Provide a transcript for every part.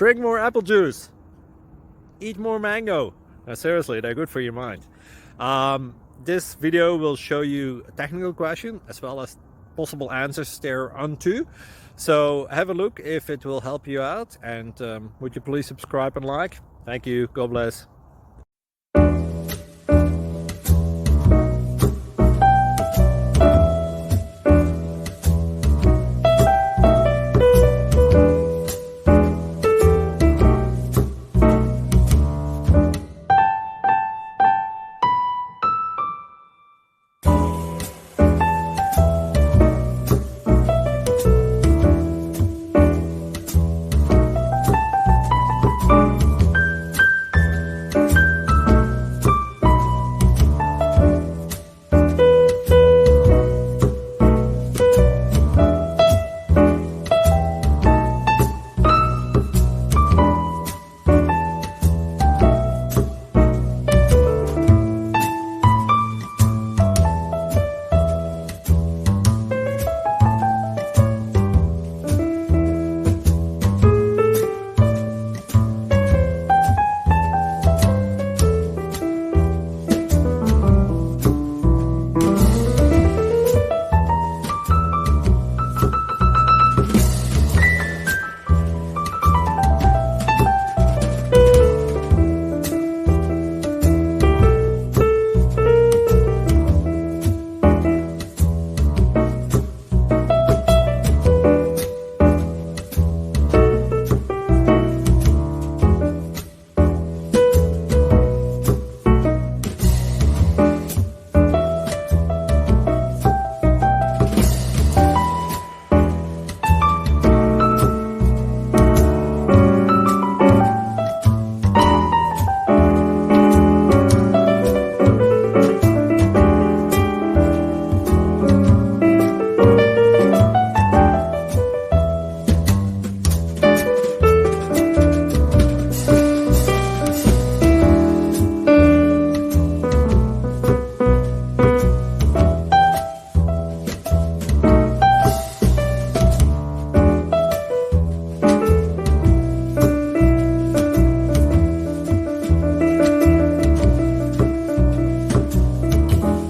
Drink more apple juice. Eat more mango. Seriously, they're good for your mind. This video will show you a technical question as well as possible answers thereunto. So have a look if it will help you out, and would you please subscribe and like? Thank you. God bless.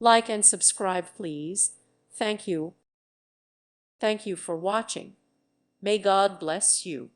Like and subscribe, please. Thank you. Thank you for watching. May God bless you.